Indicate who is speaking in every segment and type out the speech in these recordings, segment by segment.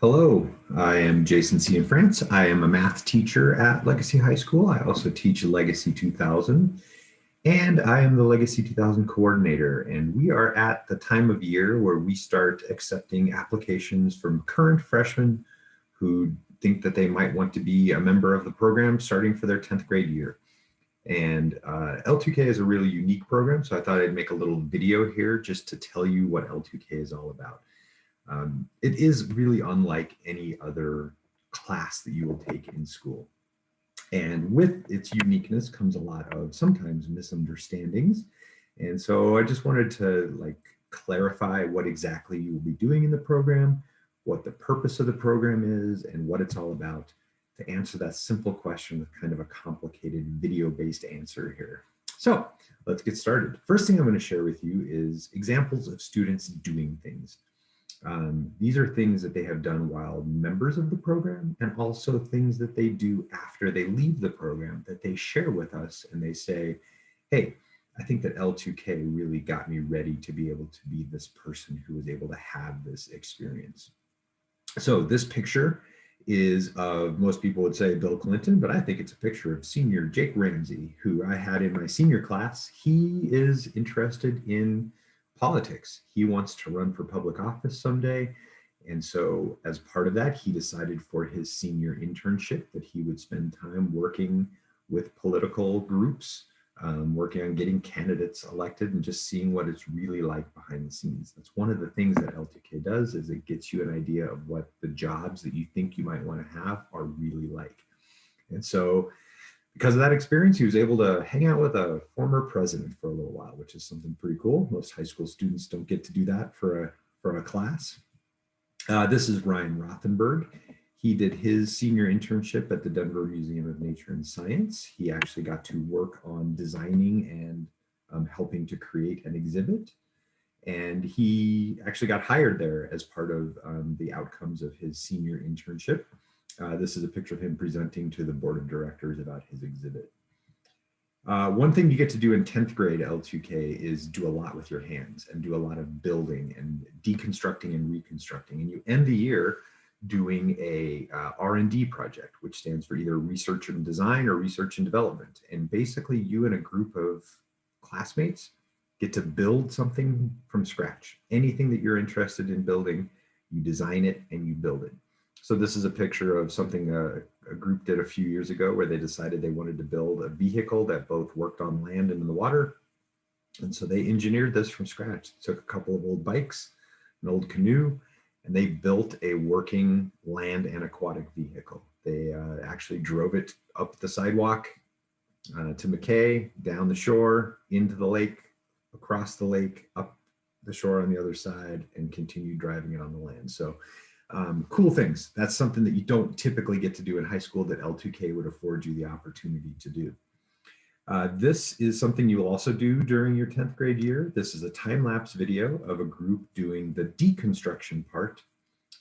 Speaker 1: Hello, I am Jason C. in France. I am a math teacher at Legacy High School. I also teach Legacy 2000, and I am the Legacy 2000 coordinator. And we are at the time of year where we start accepting applications from current freshmen who think that they might want to be a member of the program starting for their 10th grade year. And L2k is a really unique program, so I thought I'd make a little video here just to tell you what L2k is all about. It is really unlike any other class that you will take in school. And with its uniqueness comes a lot of sometimes misunderstandings. And so I just wanted to clarify what exactly you will be doing in the program, what the purpose of the program is, and what it's all about to answer that simple question with kind of a complicated video-based answer here. So let's get started. First thing I'm going to share with you is examples of students doing things. These are things that they have done while members of the program, and also things that they do after they leave the program that they share with us, and they say, hey, I think that L2k really got me ready to be able to be this person who was able to have this experience. So this picture is of, most people would say Bill Clinton, but I think it's a picture of senior Jake Ramsey, who I had in my senior class. He is interested in politics. He wants to run for public office someday. And so as part of that, he decided for his senior internship that he would spend time working with political groups, working on getting candidates elected and just seeing what it's really like behind the scenes. That's one of the things that L2k does, is it gets you an idea of what the jobs that you think you might want to have are really like. And so because of that experience, he was able to hang out with a former president for a little while, which is something pretty cool. Most high school students don't get to do that for a class. This is Ryan Rothenberg. He did his senior internship at the Denver Museum of Nature and Science. He actually got to work on designing and helping to create an exhibit. And he actually got hired there as part of the outcomes of his senior internship. This is a picture of him presenting to the board of directors about his exhibit. One thing you get to do in 10th grade L2k is do a lot with your hands and do a lot of building and deconstructing and reconstructing. And you end the year doing a R&D project, which stands for either research and design or research and development. And basically you and a group of classmates get to build something from scratch. Anything that you're interested in building, you design it and you build it. So this is a picture of something a group did a few years ago where they decided they wanted to build a vehicle that both worked on land and in the water. And so they engineered this from scratch. Took a couple of old bikes, an old canoe, and they built a working land and aquatic vehicle. They actually drove it up the sidewalk to McKay, down the shore, into the lake, across the lake, up the shore on the other side, and continued driving it on the land. So cool things. That's something that you don't typically get to do in high school that L2k would afford you the opportunity to do. This is something you will also do during your 10th grade year. This is a time-lapse video of a group doing the deconstruction part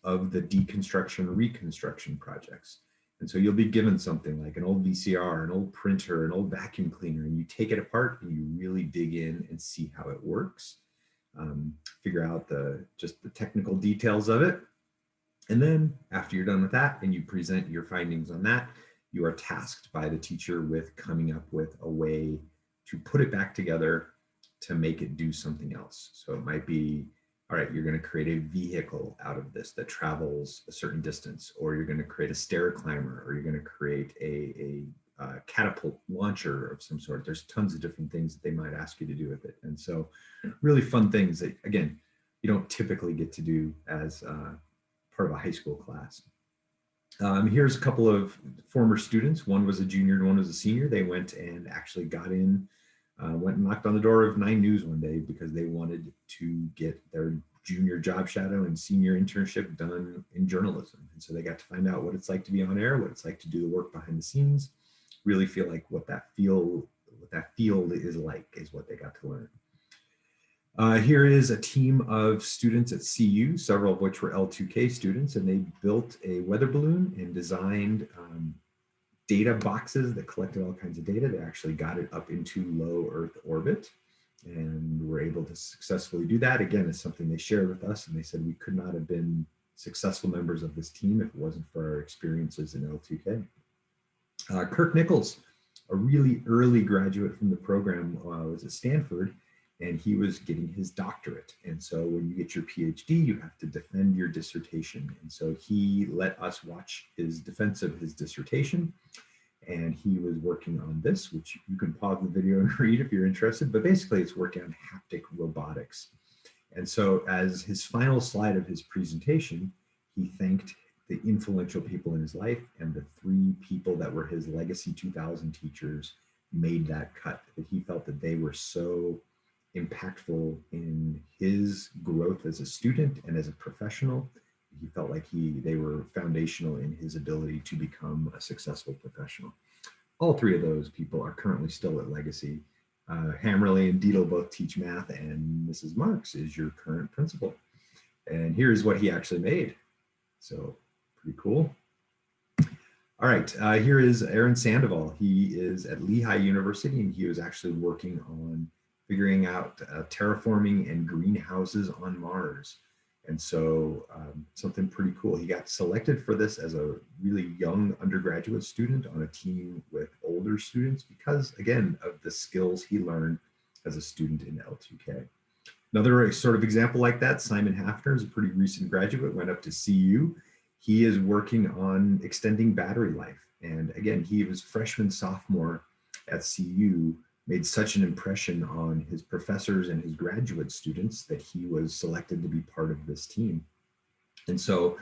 Speaker 1: of the deconstruction reconstruction projects. And so you'll be given something like an old VCR, an old printer, an old vacuum cleaner, and you take it apart and you really dig in and see how it works. Figure out just the technical details of it. And then after you're done with that and you present your findings on that, you are tasked by the teacher with coming up with a way to put it back together to make it do something else. So it might be, all right, you're going to create a vehicle out of this that travels a certain distance, or you're going to create a stair climber, or you're going to create a catapult launcher of some sort. There's tons of different things that they might ask you to do with it. And so really fun things that, again, you don't typically get to do as part of a high school class. Here's a couple of former students. One was a junior and one was a senior. They went and actually got in, went and knocked on the door of 9 News one day because they wanted to get their junior job shadow and senior internship done in journalism. And so they got to find out what it's like to be on air, what it's like to do the work behind the scenes, really feel like what that field is like is what they got to learn. Here is a team of students at CU, several of which were L2k students, and they built a weather balloon and designed data boxes that collected all kinds of data. They actually got it up into low Earth orbit and were able to successfully do that. Again, it's something they shared with us, and they said we could not have been successful members of this team if it wasn't for our experiences in L2K. Kirk Nichols, a really early graduate from the program, was at Stanford, and he was getting his doctorate. And so when you get your PhD, you have to defend your dissertation. And so he let us watch his defense of his dissertation. And he was working on this, which you can pause the video and read if you're interested, but basically it's working on haptic robotics. And so as his final slide of his presentation, he thanked the influential people in his life, and the 3 people that were his Legacy 2000 teachers made that cut, that he felt that they were so impactful in his growth as a student and as a professional. He felt like they were foundational in his ability to become a successful professional. All 3 of those people are currently still at Legacy. Hammerly and Deedle both teach math, and Mrs. Marks is your current principal. And here's what he actually made. So pretty cool. All right, here is Aaron Sandoval. He is at Lehigh University, and he was actually working on figuring out terraforming and greenhouses on Mars. And so something pretty cool. He got selected for this as a really young undergraduate student on a team with older students because, again, of the skills he learned as a student in L2K. Another sort of example like that, Simon Hafner is a pretty recent graduate, went up to CU. He is working on extending battery life. And again, he was freshman, sophomore at CU, made such an impression on his professors and his graduate students that he was selected to be part of this team. And so,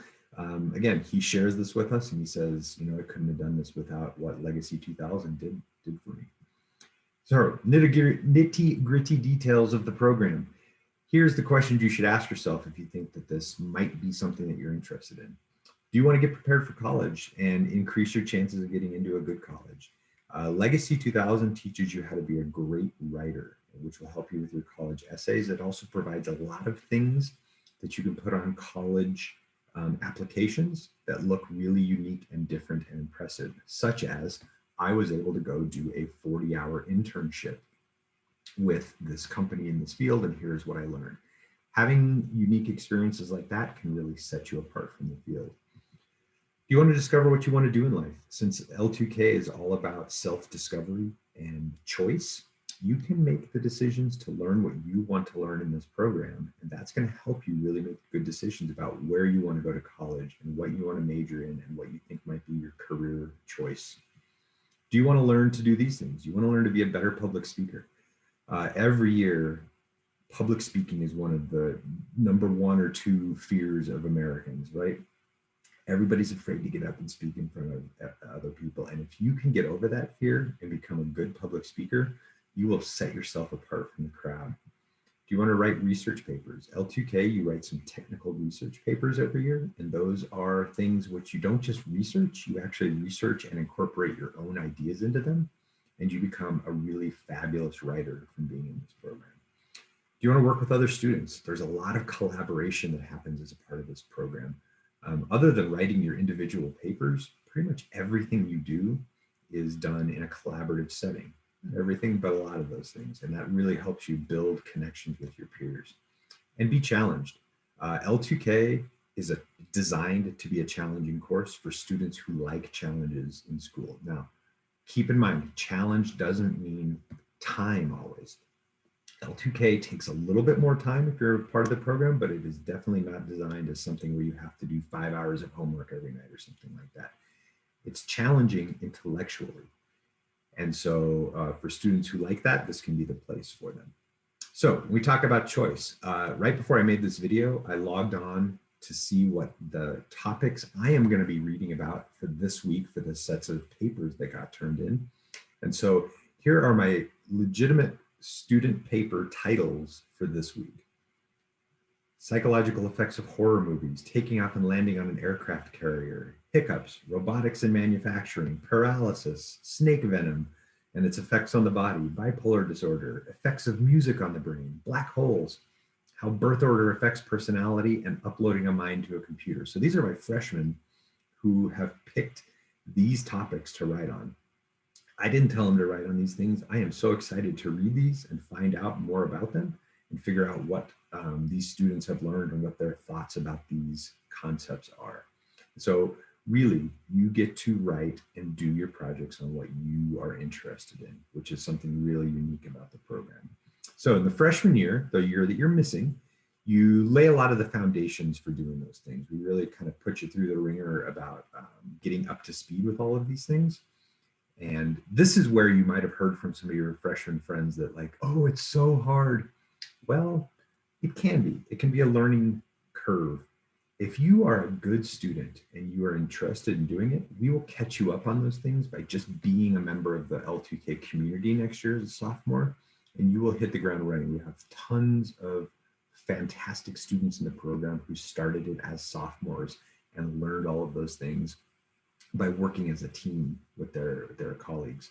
Speaker 1: again, he shares this with us and he says, I couldn't have done this without what Legacy 2000 did for me. So nitty gritty details of the program. Here's the questions you should ask yourself if you think that this might be something that you're interested in. Do you want to get prepared for college and increase your chances of getting into a good college? Legacy 2000 teaches you how to be a great writer, which will help you with your college essays. It also provides a lot of things that you can put on college applications that look really unique and different and impressive, such as I was able to go do a 40-hour internship with this company in this field, and here's what I learned. Having unique experiences like that can really set you apart from the field. Do you want to discover what you want to do in life? Since L2K is all about self-discovery and choice, you can make the decisions to learn what you want to learn in this program, and that's going to help you really make good decisions about where you want to go to college and what you want to major in and what you think might be your career choice. Do you want to learn to do these things? You want to learn to be a better public speaker. Every year, public speaking is one of the number 1 or 2 fears of Americans, right? Everybody's afraid to get up and speak in front of other people. And if you can get over that fear and become a good public speaker, you will set yourself apart from the crowd. Do you want to write research papers? L2K, you write some technical research papers every year. And those are things which you don't just research, you actually research and incorporate your own ideas into them. And you become a really fabulous writer from being in this program. Do you want to work with other students? There's a lot of collaboration that happens as a part of this program. Other than writing your individual papers, pretty much everything you do is done in a collaborative setting. Everything but a lot of those things. And that really helps you build connections with your peers. And be challenged. L2K is designed to be a challenging course for students who like challenges in school. Now, keep in mind, challenge doesn't mean time always. L2K takes a little bit more time if you're a part of the program, but it is definitely not designed as something where you have to do 5 hours of homework every night or something like that. It's challenging intellectually. And so for students who like that, this can be the place for them. So when we talk about choice, right before I made this video, I logged on to see what the topics I am going to be reading about for this week for the sets of papers that got turned in. And so here are my legitimate student paper titles for this week. Psychological effects of horror movies, taking off and landing on an aircraft carrier, hiccups, robotics in manufacturing, paralysis, snake venom and its effects on the body, bipolar disorder, effects of music on the brain, black holes, how birth order affects personality, and uploading a mind to a computer. So these are my freshmen who have picked these topics to write on. I didn't tell them to write on these things. I am so excited to read these and find out more about them and figure out what these students have learned and what their thoughts about these concepts are. So really, you get to write and do your projects on what you are interested in, which is something really unique about the program. So in the freshman year, the year that you're missing, you lay a lot of the foundations for doing those things. We really kind of put you through the ringer about getting up to speed with all of these things. And this is where you might have heard from some of your freshman friends that like, oh, it's so hard. Well, it can be. It can be a learning curve. If you are a good student and you are interested in doing it, we will catch you up on those things by just being a member of the L2k community next year as a sophomore, and you will hit the ground running. We have tons of fantastic students in the program who started it as sophomores and learned all of those things by working as a team with their colleagues.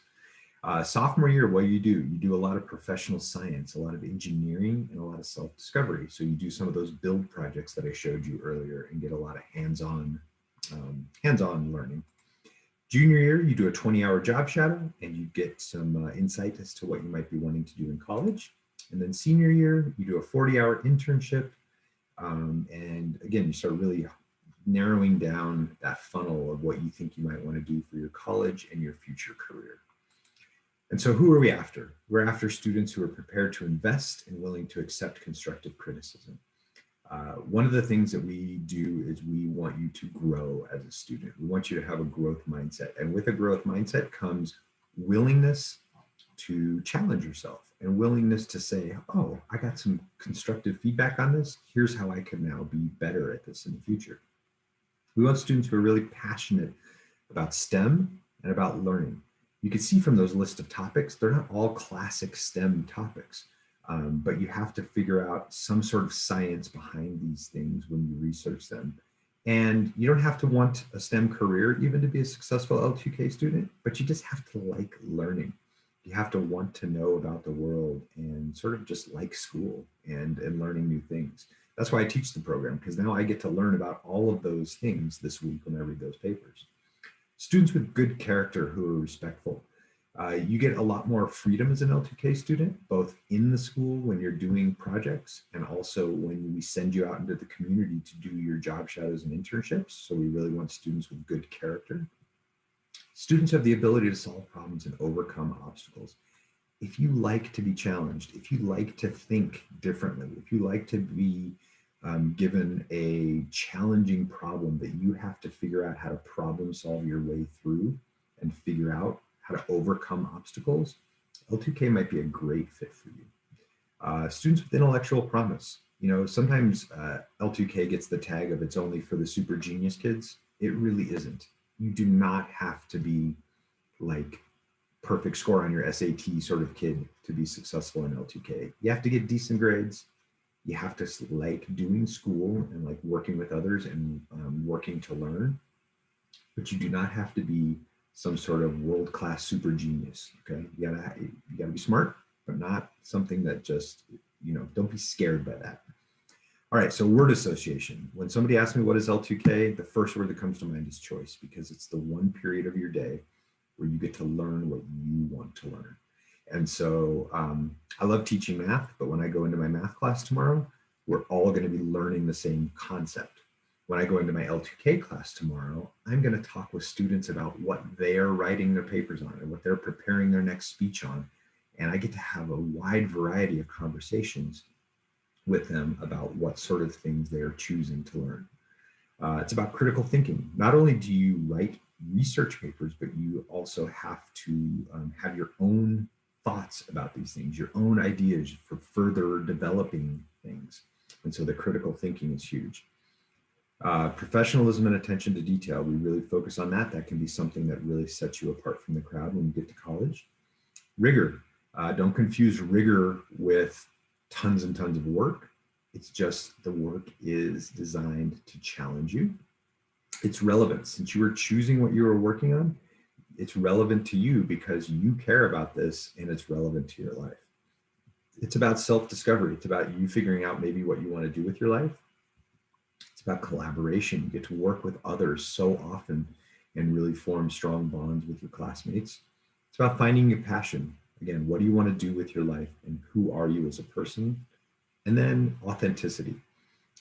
Speaker 1: Sophomore year, what you do a lot of professional science, a lot of engineering, and a lot of self-discovery. So you do some of those build projects that I showed you earlier and get a lot of hands-on learning. Junior year, you do a 20-hour job shadow and you get some insight as to what you might be wanting to do in college. And then senior year, you do a 40-hour internship. And again, you start really narrowing down that funnel of what you think you might want to do for your college and your future career. And so who are we after? We're after students who are prepared to invest and willing to accept constructive criticism. One of the things that we do is we want you to grow as a student. We want you to have a growth mindset. And with a growth mindset comes willingness to challenge yourself and willingness to say, oh, I got some constructive feedback on this. Here's how I can now be better at this in the future. We want students who are really passionate about STEM and about learning. You can see from those list of topics, they're not all classic STEM topics, but you have to figure out some sort of science behind these things when you research them. And you don't have to want a STEM career even to be a successful L2K student, but you just have to like learning. You have to want to know about the world and sort of just like school and learning new things. That's why I teach the program, because now I get to learn about all of those things this week when I read those papers. Students with good character who are respectful. You get a lot more freedom as an L2K student, both in the school when you're doing projects and also when we send you out into the community to do your job shadows and internships. So we really want students with good character. Students have the ability to solve problems and overcome obstacles. If you like to be challenged, if you like to think differently, if you like to be given a challenging problem that you have to figure out how to problem solve your way through and figure out how to overcome obstacles, L2K might be a great fit for you. Students with intellectual promise. You know, sometimes L2K gets the tag of it's only for the super genius kids. It really isn't. You do not have to be like perfect score on your SAT sort of kid to be successful in L2K. You have to get decent grades. You have to like doing school and like working with others and working to learn, but you do not have to be some sort of world-class super genius. Okay, you gotta be smart, but not something that just, you know, don't be scared by that. All right, so word association. When somebody asks me what is L2K, the first word that comes to mind is choice, because it's the one period of your day where you get to learn what you want to learn. And so I love teaching math, but when I go into my math class tomorrow, we're all going to be learning the same concept. When I go into my L2K class tomorrow, I'm going to talk with students about what they're writing their papers on and what they're preparing their next speech on. And I get to have a wide variety of conversations with them about what sort of things they are choosing to learn. It's about critical thinking. Not only do you write research papers, but you also have to have your own thoughts about these things, your own ideas for further developing things. And so the critical thinking is huge. Professionalism and attention to detail. We really focus on that. That can be something that really sets you apart from the crowd when you get to college. Rigor. Don't confuse rigor with tons and tons of work. It's just the work is designed to challenge you. It's relevant. Since you are choosing what you are working on, it's relevant to you because you care about this and it's relevant to your life. It's about self-discovery. It's about you figuring out maybe what you want to do with your life. It's about collaboration. You get to work with others so often and really form strong bonds with your classmates. It's about finding your passion. Again, what do you want to do with your life and who are you as a person? And then authenticity,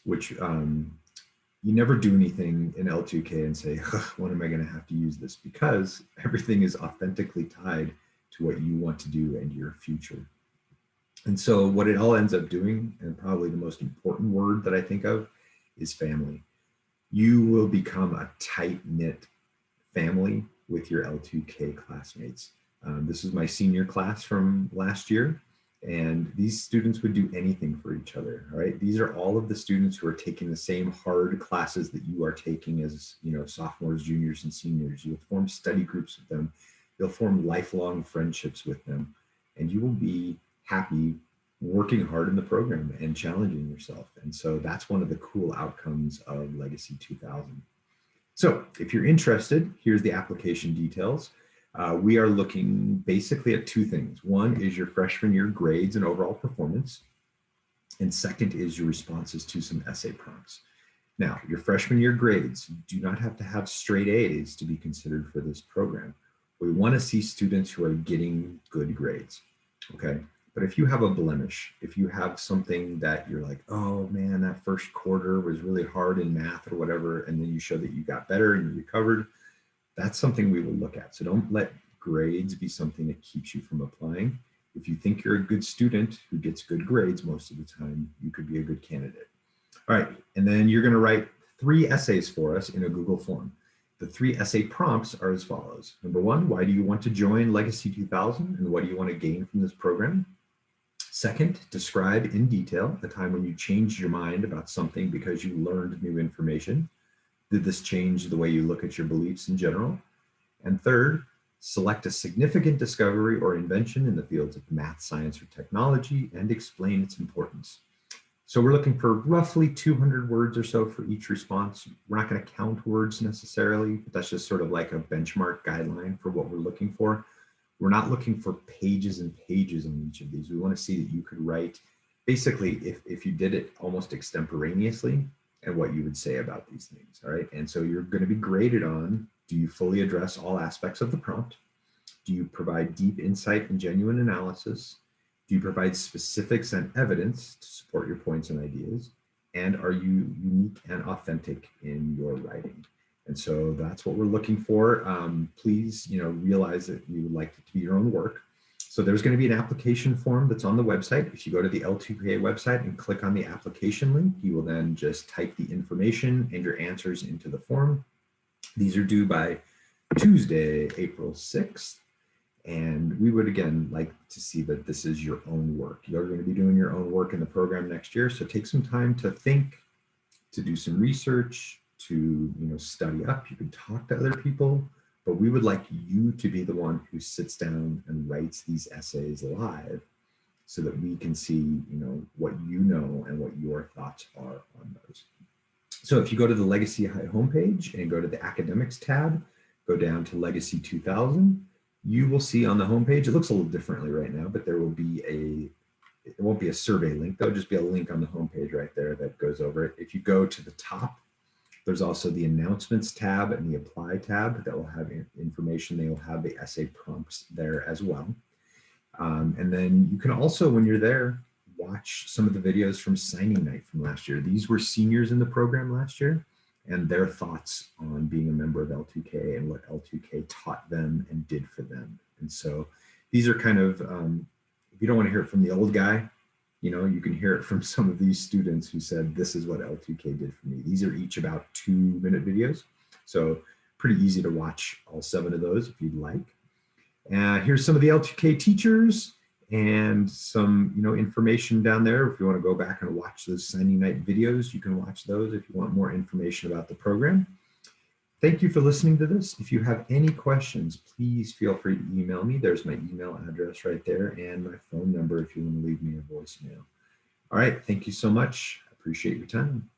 Speaker 1: which you never do anything in L2k and say, when am I going to have to use this? Because everything is authentically tied to what you want to do and your future. And so what it all ends up doing, and probably the most important word that I think of, is family. You will become a tight-knit family with your L2k classmates. This is my senior class from last year, and these students would do anything for each other. All right, these are all of the students who are taking the same hard classes that you are taking as sophomores, juniors, and seniors. You'll form study groups with them. You'll form lifelong friendships with them, and you will be happy working hard in the program and challenging yourself. And so that's one of the cool outcomes of Legacy 2000. So if you're interested, here's the application details. We are looking basically at two things. One is your freshman year grades and overall performance. And second is your responses to some essay prompts. Now, your freshman year grades do not have to have straight A's to be considered for this program. We want to see students who are getting good grades, okay? But if you have a blemish, if you have something that you're like, oh man, that first quarter was really hard in math or whatever, and then you show that you got better and you recovered, that's something we will look at. So don't let grades be something that keeps you from applying. If you think you're a good student who gets good grades most of the time, you could be a good candidate. All right, and then you're gonna write 3 essays for us in a Google form. The 3 essay prompts are as follows. Number 1, why do you want to join Legacy 2000 and what do you want to gain from this program? Second, describe in detail a time when you changed your mind about something because you learned new information. Did this change the way you look at your beliefs in general? And third, select a significant discovery or invention in the fields of math, science, or technology and explain its importance. So we're looking for roughly 200 words or so for each response. We're not going to count words necessarily, but that's just sort of like a benchmark guideline for what we're looking for. We're not looking for pages and pages on each of these. We want to see that you could write basically if you did it almost extemporaneously and what you would say about these things, all right? And so you're going to be graded on, do you fully address all aspects of the prompt? Do you provide deep insight and genuine analysis? Do you provide specifics and evidence to support your points and ideas? And are you unique and authentic in your writing? And so that's what we're looking for. Please, realize that we would like it to be your own work. So there's going to be an application form that's on the website. If you go to the L2k website and click on the application link, you will then just type the information and your answers into the form. These are due by Tuesday, April 6th. And we would, again, like to see that this is your own work. You're going to be doing your own work in the program next year. So take some time to think, to do some research, to study up. You can talk to other people, but we would like you to be the one who sits down and writes these essays live so that we can see what you know and what your thoughts are on those. So if you go to the Legacy High homepage and go to the Academics tab, go down to Legacy 2000, you will see on the homepage, it looks a little differently right now, but there will be it won't be a survey link, there'll just be a link on the homepage right there that goes over it. If you go to the top, there's also the Announcements tab and the Apply tab that will have information. They will have the essay prompts there as well. And then you can also, when you're there, watch some of the videos from signing night from last year. These were seniors in the program last year and their thoughts on being a member of L2k and what L2k taught them and did for them. And so these are kind of, if you don't want to hear it from the old guy, you can hear it from some of these students who said, this is what L2k did for me. These are each about 2-minute videos. So pretty easy to watch all 7 of those if you'd like. Here's some of the L2k teachers and some information down there. If you want to go back and watch those signing night videos, you can watch those if you want more information about the program. Thank you for listening to this. If you have any questions, please feel free to email me. There's my email address right there and my phone number if you want to leave me a voicemail. All right, thank you so much. I appreciate your time.